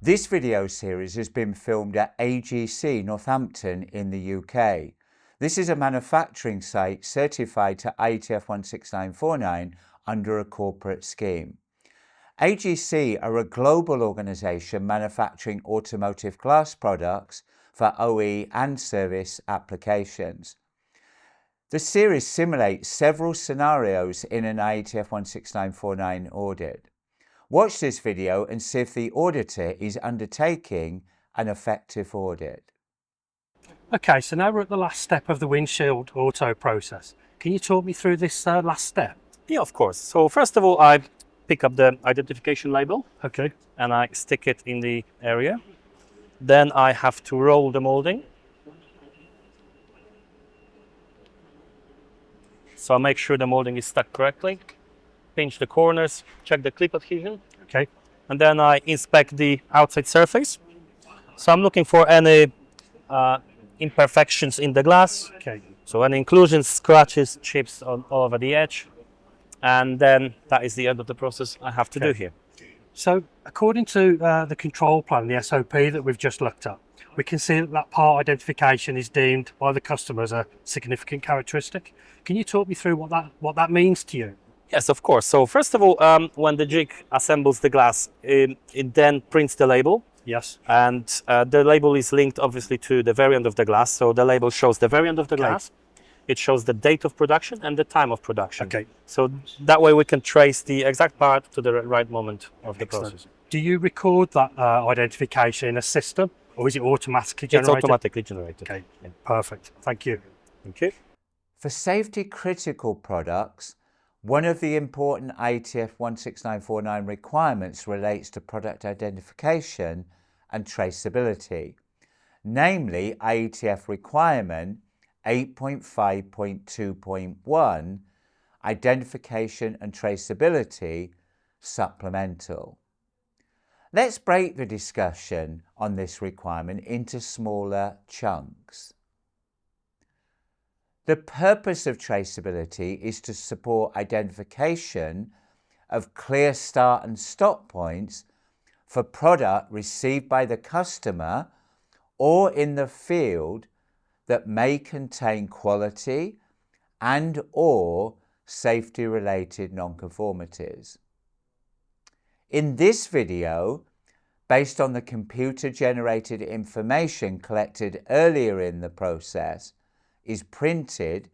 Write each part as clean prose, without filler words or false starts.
This video series has been filmed at AGC Northampton in the UK. This is a manufacturing site certified to IATF 16949 under a corporate scheme. AGC are a global organisation manufacturing automotive glass products for OE and service applications. The series simulates several scenarios in an IATF 16949 audit. Watch this video and see if the auditor is undertaking an effective audit. Okay, so now we're at the last step of the windshield auto process. Can you talk me through this last step? Yeah, of course. So first of all, I pick up the identification label. Okay. And I stick it in the area. Then I have to roll the molding. So I make sure the molding is stuck correctly. Pinch the corners, check the clip adhesion. Okay. And then I inspect the outside surface. So I'm looking for any imperfections in the glass. Okay. So any inclusions, scratches, chips all over the edge. And then that is the end of the process I have to do here. So according to the control plan, the SOP that we've just looked at, we can see that part identification is deemed by the customer as a significant characteristic. Can you talk me through what that means to you? Yes, of course. So first of all, when the jig assembles the glass, it then prints the label. Yes. And the label is linked obviously to the variant of the glass. So the label shows the variant of the glass. It shows the date of production and the time of production. Okay. So that way we can trace the exact part to the right moment of the process. Do you record that identification in a system, or is it automatically generated? It's automatically generated. Okay, yeah. Perfect. Thank you. Thank you. For safety critical products, one of the important IATF 16949 requirements relates to product identification and traceability, namely IATF requirement 8.5.2.1, Identification and Traceability Supplemental. Let's break the discussion on this requirement into smaller chunks. The purpose of traceability is to support identification of clear start and stop points for product received by the customer or in the field that may contain quality and or safety-related nonconformities. In this video, based on the computer-generated information collected earlier in the process, is printed,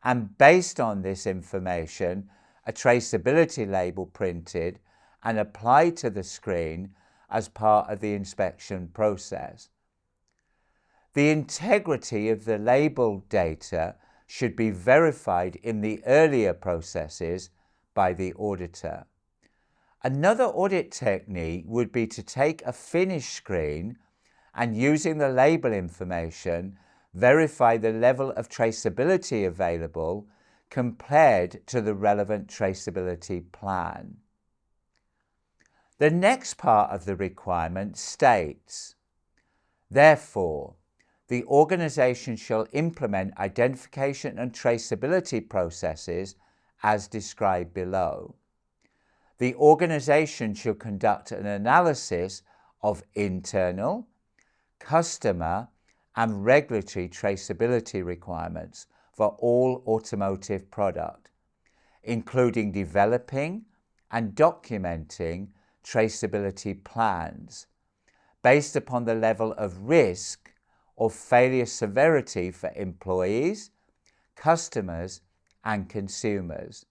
and based on this information, a traceability label printed and applied to the screen as part of the inspection process. The integrity of the label data should be verified in the earlier processes by the auditor. Another audit technique would be to take a finished screen and, using the label information, verify the level of traceability available compared to the relevant traceability plan. The next part of the requirement states, therefore, the organisation shall implement identification and traceability processes as described below. The organisation shall conduct an analysis of internal, customer, and regulatory traceability requirements for all automotive product, including developing and documenting traceability plans based upon the level of risk or failure severity for employees, customers, and consumers.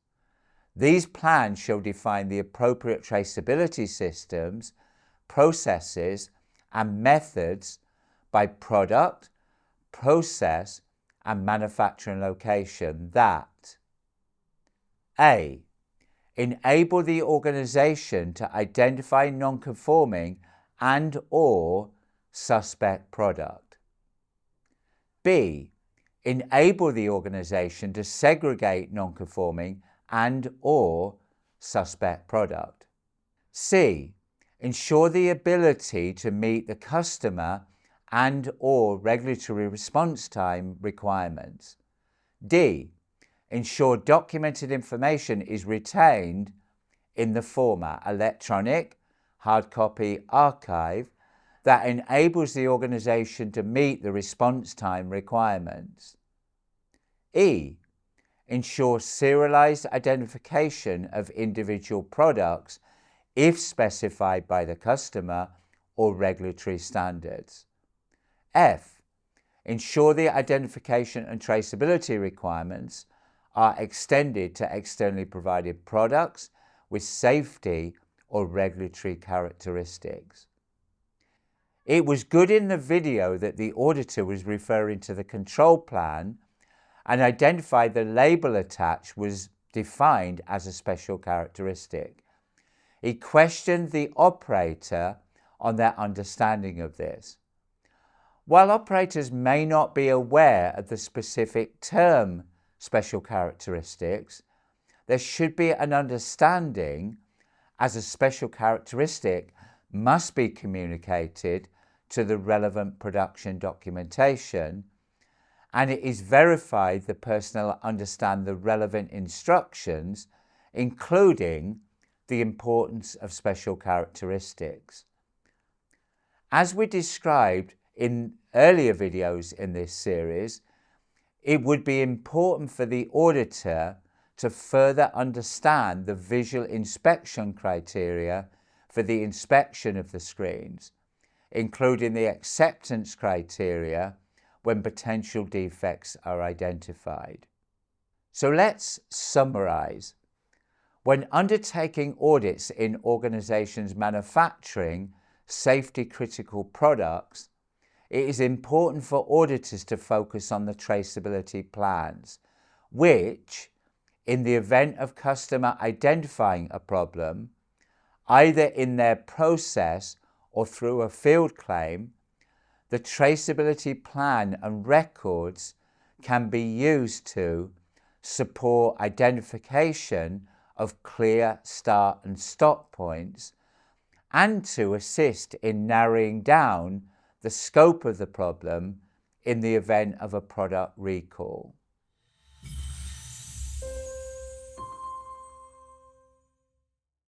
These plans shall define the appropriate traceability systems, processes, and methods by product, process, and manufacturing location that A. Enable the organisation to identify non-conforming and or suspect product. B. Enable the organisation to segregate non-conforming and or suspect product. C. Ensure the ability to meet the customer and or regulatory response time requirements. D. Ensure documented information is retained in the format electronic, hard copy, archive, that enables the organisation to meet the response time requirements. E. Ensure serialised identification of individual products if specified by the customer or regulatory standards. F. Ensure the identification and traceability requirements are extended to externally provided products with safety or regulatory characteristics. It was good in the video that the auditor was referring to the control plan and identified the label attached was defined as a special characteristic. He questioned the operator on their understanding of this. While operators may not be aware of the specific term special characteristics, there should be an understanding as a special characteristic must be communicated to the relevant production documentation, and it is verified the personnel understand the relevant instructions, including the importance of special characteristics. As we described in earlier videos in this series, it would be important for the auditor to further understand the visual inspection criteria for the inspection of the screens, including the acceptance criteria when potential defects are identified. So let's summarise. When undertaking audits in organisations manufacturing safety critical products, it is important for auditors to focus on the traceability plans, which, in the event of customer identifying a problem, either in their process or through a field claim, the traceability plan and records can be used to support identification of clear start and stop points and to assist in narrowing down the scope of the problem in the event of a product recall.